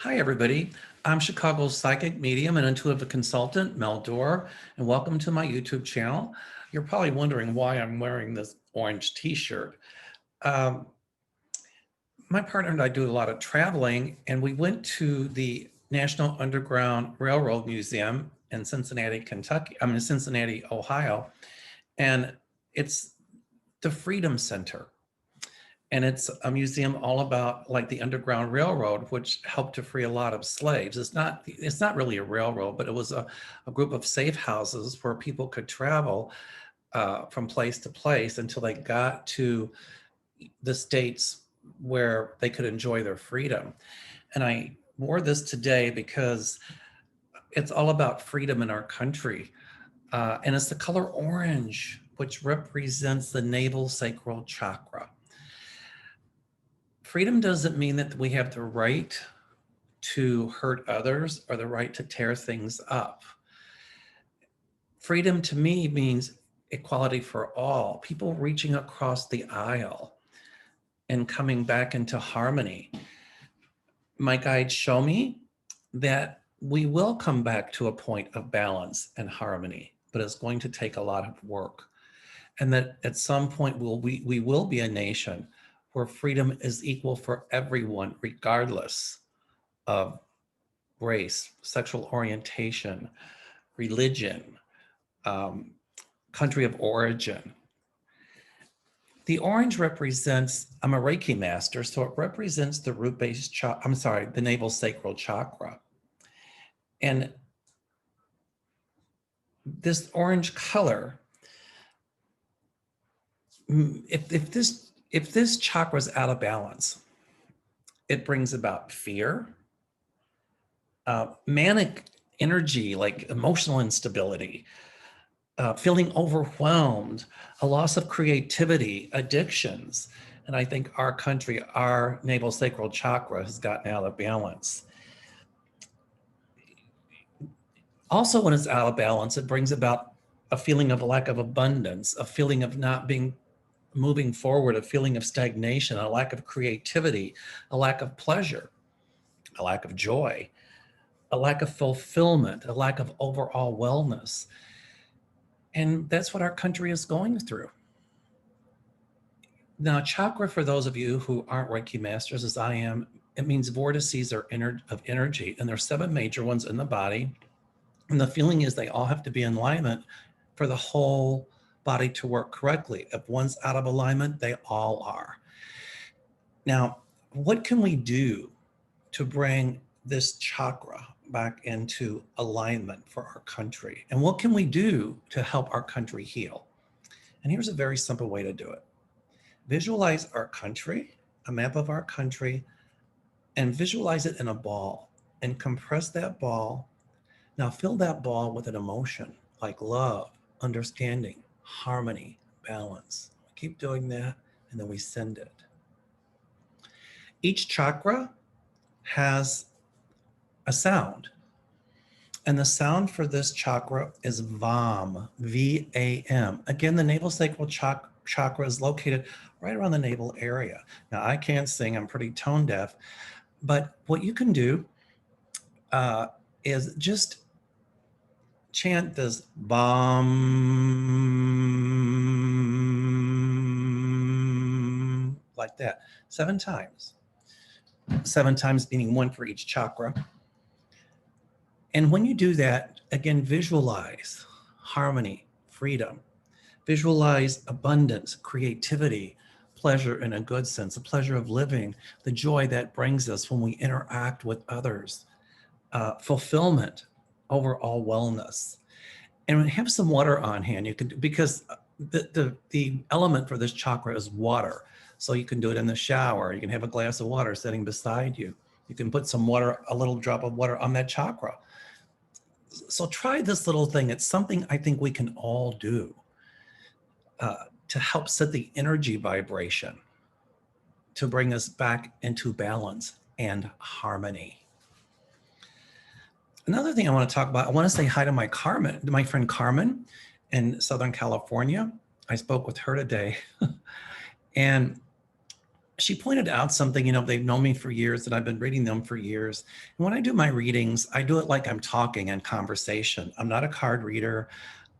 Hi, everybody. I'm Chicago's psychic medium and intuitive consultant, Mel Dorr, and welcome to my YouTube channel. You're probably wondering why I'm wearing this orange t-shirt. Um, my partner and I do a lot of traveling, and we went to the National Underground Railroad Museum in Cincinnati, Cincinnati, Ohio, and it's the Freedom Center. And it's a museum all about like the Underground Railroad, which helped to free a lot of slaves. It's not really a railroad, but it was a group of safe houses where people could travel from place to place until they got to the states where they could enjoy their freedom. And I wore this today because it's all about freedom in our country. And it's the color orange, which represents the navel sacral chakra. Freedom doesn't mean that we have the right to hurt others or the right to tear things up. Freedom to me means equality for all, people reaching across the aisle and coming back into harmony. My guides show me that we will come back to a point of balance and harmony, but it's going to take a lot of work. And that at some point we will be a nation where freedom is equal for everyone, regardless of race, sexual orientation, religion, country of origin. The orange represents, I'm a Reiki master, so it represents the root-based the navel sacral chakra. And this orange color, if this chakra is out of balance, it brings about fear, manic energy, like emotional instability, feeling overwhelmed, a loss of creativity, addictions. And I think our country, our navel sacral chakra has gotten out of balance. Also, when it's out of balance, it brings about a feeling of a lack of abundance, a feeling of not being moving forward, a feeling of stagnation, a lack of creativity, a lack of pleasure, a lack of joy, a lack of fulfillment, a lack of overall wellness. And that's what our country is going through. Now, chakra, for those of you who aren't Reiki masters, as I am, it means vortices of energy, and there's 7 major ones in the body. And the feeling is they all have to be in alignment for the whole body to work correctly. If one's out of alignment, they all are. Now, what can we do to bring this chakra back into alignment for our country? And what can we do to help our country heal? And here's a very simple way to do it. Visualize our country, a map of our country, and visualize it in a ball and compress that ball. Now fill that ball with an emotion like love, understanding, harmony, balance. We keep doing that, and then we send it. Each chakra has a sound. And the sound for this chakra is VAM, V-A-M. Again, the navel sacral chakra is located right around the navel area. Now, I can't sing, I'm pretty tone deaf, but what you can do is just chant this BAM like that 7 times. 7 times meaning 1 for each chakra. And when you do that, again, visualize harmony, freedom, visualize abundance, creativity, pleasure in a good sense, the pleasure of living, the joy that brings us when we interact with others, fulfillment, overall wellness. And have some water on hand. You can, because the element for this chakra is water. So you can do it in the shower. You can have a glass of water sitting beside you. You can put some water, a little drop of water on that chakra. So try this little thing. It's something I think we can all do to help set the energy vibration to bring us back into balance and harmony. Another thing I want to talk about, I want to say hi to my friend Carmen in Southern California. I spoke with her today. And she pointed out something, they've known me for years and I've been reading them for years. And when I do my readings, I do it like I'm talking in conversation. I'm not a card reader.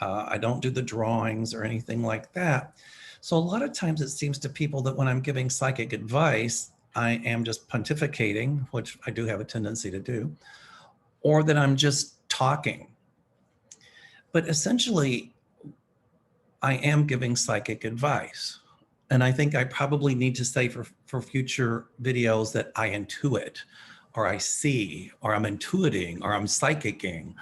I don't do the drawings or anything like that. So a lot of times it seems to people that when I'm giving psychic advice, I am just pontificating, which I do have a tendency to do, or that I'm just talking. But essentially, I am giving psychic advice. And I think I probably need to say for future videos that I intuit, or I see, or I'm intuiting, or I'm psychicking,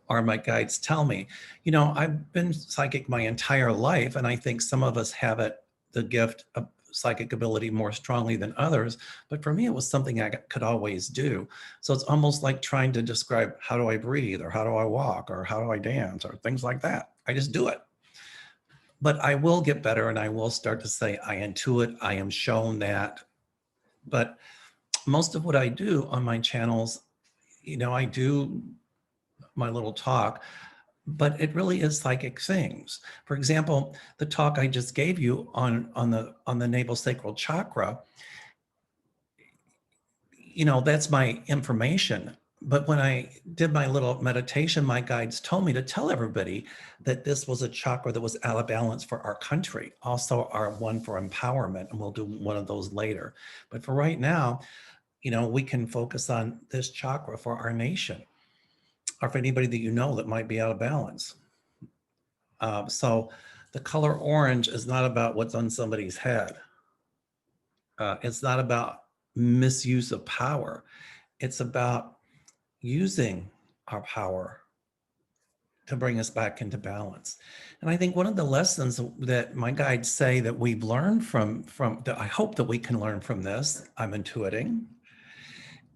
or my guides tell me. I've been psychic my entire life, and I think some of us have the gift of psychic ability more strongly than others. But for me, it was something I could always do. So it's almost like trying to describe how do I breathe, or how do I walk, or how do I dance, or things like that. I just do it. But I will get better, and I will start to say, I intuit, I am shown that. But most of what I do on my channels, I do my little talk, but it really is psychic things. For example, the talk I just gave you on the navel sacral chakra, that's my information. But when I did my little meditation, my guides told me to tell everybody that this was a chakra that was out of balance for our country, also our one for empowerment, and we'll do one of those later. But for right now, we can focus on this chakra for our nation, or for anybody that that might be out of balance. So the color orange is not about what's on somebody's head. It's not about misuse of power. It's about using our power to bring us back into balance. And I think one of the lessons that my guides say that we've learned from that I hope that we can learn from this, I'm intuiting,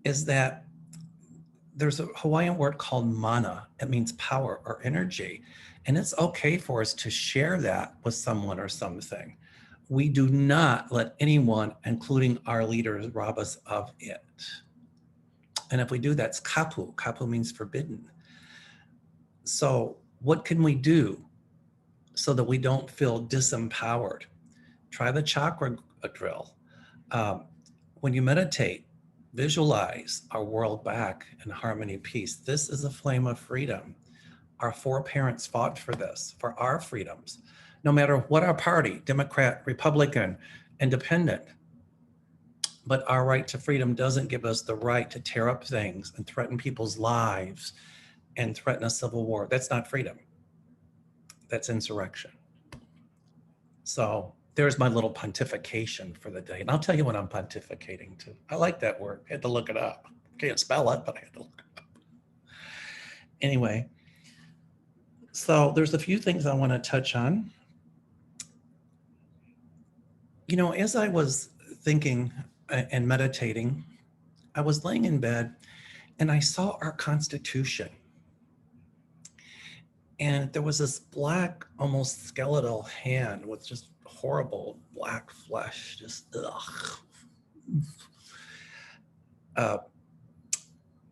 is that there's a Hawaiian word called mana. It means power or energy. And it's okay for us to share that with someone or something. We do not let anyone, including our leaders, rob us of it. And if we do, that's kapu. Kapu means forbidden. So what can we do so that we don't feel disempowered? Try the chakra drill. When you meditate, visualize our world back in harmony, peace. This is a flame of freedom. Our foreparents fought for this, for our freedoms. No matter what our party, Democrat, Republican, Independent, but our right to freedom doesn't give us the right to tear up things and threaten people's lives and threaten a civil war. That's not freedom. That's insurrection. So there's my little pontification for the day. And I'll tell you what I'm pontificating to. I like that word. I had to look it up. Can't spell it, but I had to look it up. Anyway, so there's a few things I want to touch on. As I was thinking and meditating, I was laying in bed and I saw our Constitution. And there was this black, almost skeletal hand with just horrible black flesh, just ugh.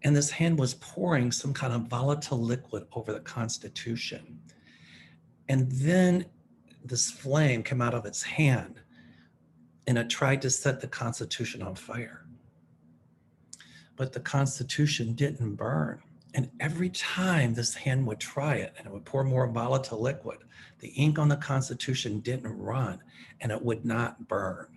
And this hand was pouring some kind of volatile liquid over the Constitution. And then this flame came out of its hand and it tried to set the Constitution on fire. But the Constitution didn't burn. And every time this hand would try it and it would pour more volatile liquid, the ink on the Constitution didn't run and it would not burn.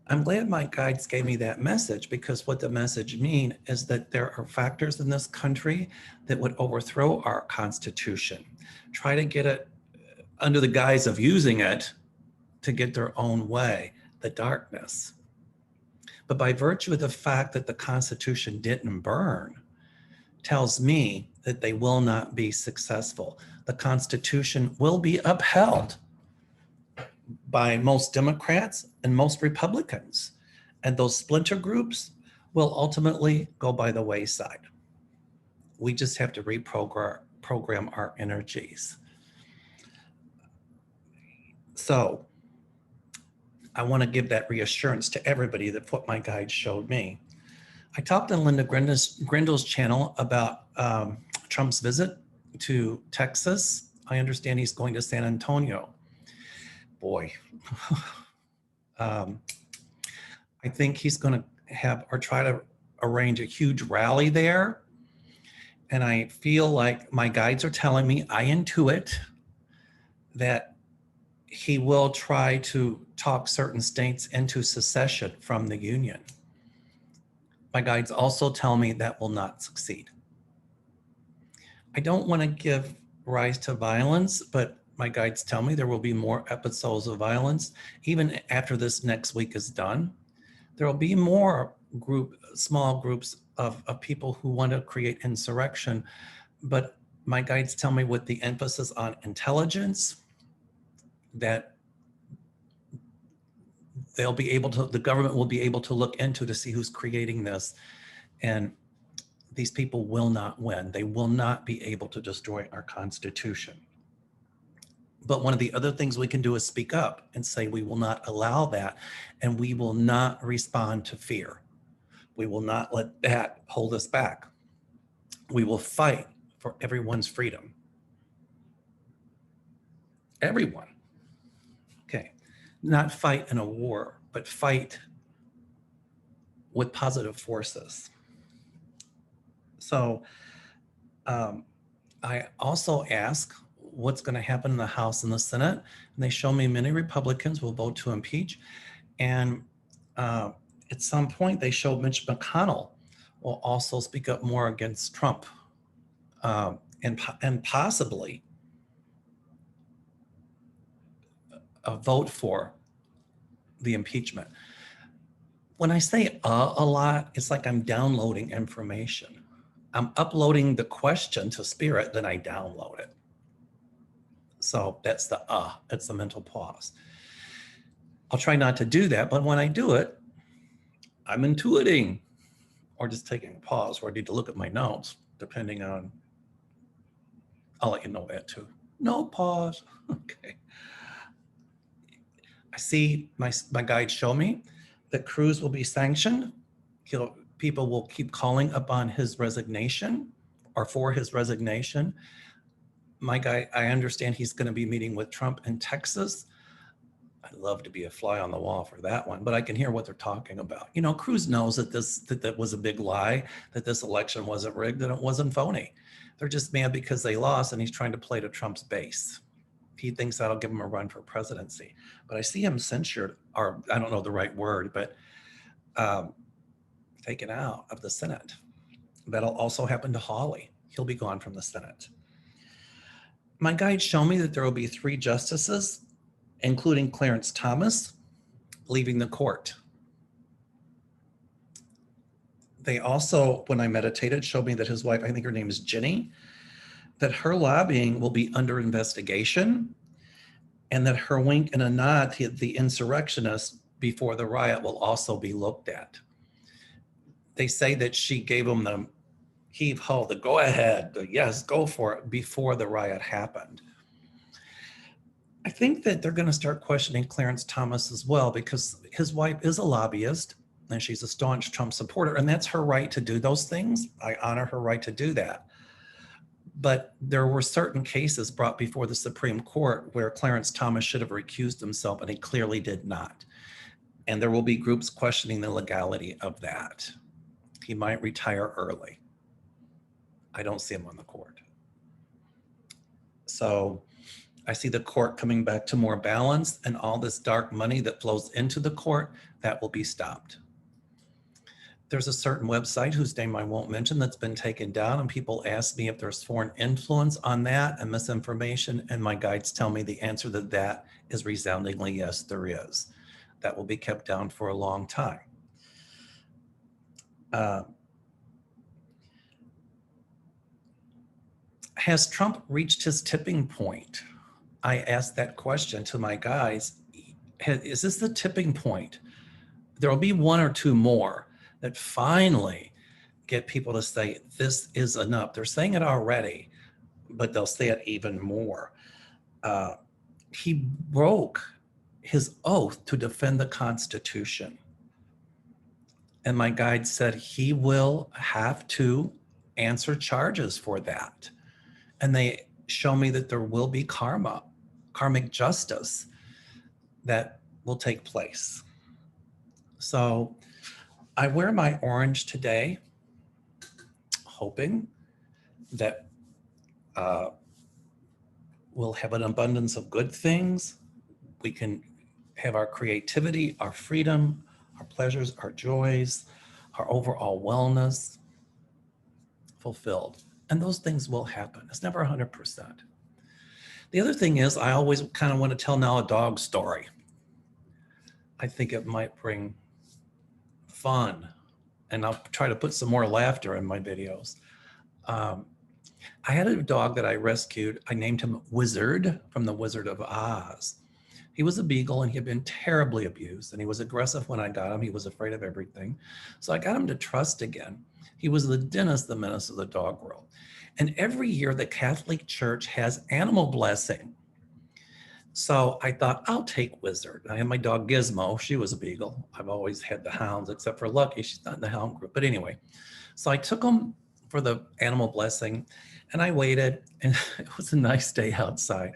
I'm glad my guides gave me that message, because what the message means is that there are factors in this country that would overthrow our Constitution, try to get it under the guise of using it to get their own way, the darkness. But by virtue of the fact that the Constitution didn't burn, tells me that they will not be successful. The Constitution will be upheld by most Democrats and most Republicans. And those splinter groups will ultimately go by the wayside. We just have to reprogram our energies. So I want to give that reassurance to everybody that what my guide showed me. I talked on Linda Grendel's channel about Trump's visit to Texas. I understand he's going to San Antonio. Boy, Um, I think he's going to have or try to arrange a huge rally there. And I feel like my guides are telling me, I intuit that he will try to talk certain states into secession from the Union. My guides also tell me that will not succeed. I don't want to give rise to violence, but my guides tell me there will be more episodes of violence. Even after this next week is done, there will be more small groups of people who want to create insurrection. But my guides tell me with the emphasis on intelligence, that the government will be able to look into to see who's creating this. And these people will not win. They will not be able to destroy our Constitution. But one of the other things we can do is speak up and say, we will not allow that, and we will not respond to fear. We will not let that hold us back. We will fight for everyone's freedom. Everyone. Okay. Not fight in a war, but fight with positive forces. So I also ask what's going to happen in the House and the Senate. And they show me many Republicans will vote to impeach. And at some point, they showed Mitch McConnell will also speak up more against Trump and possibly vote for the impeachment. When I say a lot, it's like I'm downloading information. I'm uploading the question to Spirit, then I download it. So that's it's the mental pause. I'll try not to do that, but when I do it, I'm intuiting or just taking a pause where I need to look at my notes, depending on, I'll let you know that too. No pause. Okay. I see my guides show me that Cruz will be sanctioned. People will keep calling upon his resignation or for his resignation. My guy, I understand he's going to be meeting with Trump in Texas. I'd love to be a fly on the wall for that one, but I can hear what they're talking about. You know, Cruz knows that that was a big lie, that this election wasn't rigged, that it wasn't phony. They're just mad because they lost, and he's trying to play to Trump's base. He thinks that'll give him a run for presidency. But I see him censured, or I don't know the right word, but taken out of the Senate. That'll also happen to Hawley. He'll be gone from the Senate. My guides show me that there will be 3 justices, including Clarence Thomas, leaving the court. They also, when I meditated, showed me that his wife, I think her name is Ginny, that her lobbying will be under investigation, and that her wink and a nod to the insurrectionists before the riot will also be looked at. They say that she gave them the heave-ho, the go ahead, the yes, go for it, before the riot happened. I think that they're going to start questioning Clarence Thomas as well, because his wife is a lobbyist and she's a staunch Trump supporter, and that's her right to do those things. I honor her right to do that. But there were certain cases brought before the Supreme Court where Clarence Thomas should have recused himself, and he clearly did not. And there will be groups questioning the legality of that. He might retire early. I don't see him on the court. So I see the court coming back to more balance, and all this dark money that flows into the court, that will be stopped. There's a certain website whose name I won't mention that's been taken down, and people ask me if there's foreign influence on that and misinformation, and my guides tell me the answer to that is resoundingly yes, there is. That will be kept down for a long time. Has Trump reached his tipping point? I asked that question to my guides. Is this the tipping point? There will be 1 or 2 more that finally get people to say, this is enough. They're saying it already, but they'll say it even more. He broke his oath to defend the Constitution. And my guide said he will have to answer charges for that. And they show me that there will be karmic justice, that will take place. So I wear my orange today, hoping that we'll have an abundance of good things. We can have our creativity, our freedom, our pleasures, our joys, our overall wellness fulfilled. And those things will happen. It's never 100%. The other thing is, I always kind of want to tell now a dog story. I think it might bring fun, and I'll try to put some more laughter in my videos. I had a dog that I rescued. I named him Wizard from the Wizard of Oz. He was a Beagle and he had been terribly abused, and he was aggressive when I got him. He was afraid of everything. So I got him to trust again. He was the Dennis the Menace of the dog world. And every year the Catholic Church has animal blessing. So I thought, I'll take Wizard. I had my dog Gizmo. She was a Beagle. I've always had the hounds, except for Lucky. She's not in the hound group. But anyway, so I took him for the animal blessing, and I waited, and it was a nice day outside.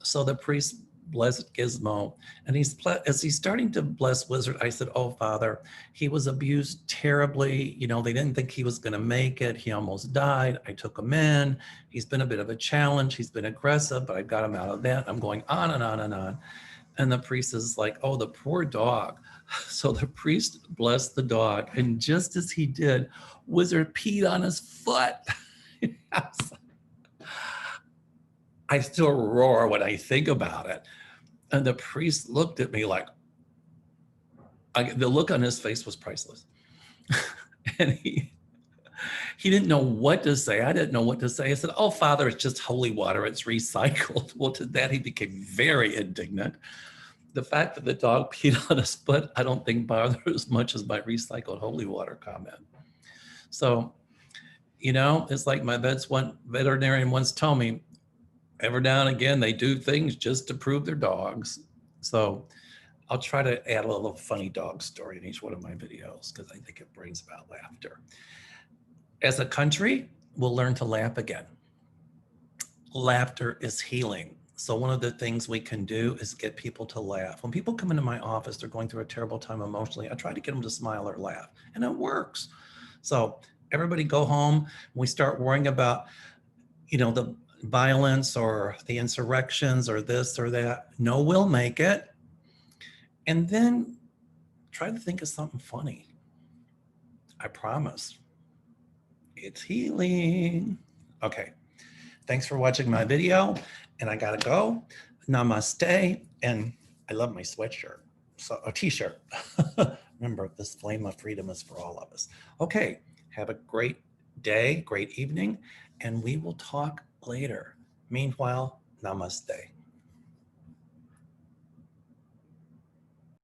So the priest blessed Gizmo, and as he's starting to bless Wizard, I said, "Oh, Father, he was abused terribly. You know, they didn't think he was going to make it. He almost died. I took him in. He's been a bit of a challenge. He's been aggressive, but I got him out of that." I'm going on and on and on. And the priest is like, "Oh, the poor dog." So the priest blessed the dog, and just as he did, Wizard peed on his foot. I still roar when I think about it. And the priest looked at me like, the look on his face was priceless. And he didn't know what to say. I didn't know what to say. I said, "Oh, Father, it's just holy water. It's recycled." Well, to that, he became very indignant. The fact that the dog peed on his foot, I don't think bothered as much as my recycled holy water comment. So, you know, it's like my veterinarian once told me, every now and again, they do things just to prove their dogs. So I'll try to add a little funny dog story in each one of my videos because I think it brings about laughter. As a country, we'll learn to laugh again. Laughter is healing. So one of the things we can do is get people to laugh. When people come into my office, they're going through a terrible time emotionally, I try to get them to smile or laugh, and it works. So everybody go home. We start worrying about, you know, the violence or the insurrections or this or that. No, we'll make it. And then try to think of something funny. I promise. It's healing. Okay. Thanks for watching my video. And I gotta go. Namaste. And I love my sweatshirt. So a t-shirt. Remember, this flame of freedom is for all of us. Okay. Have a great day, great evening, and we will talk later. Meanwhile, namaste.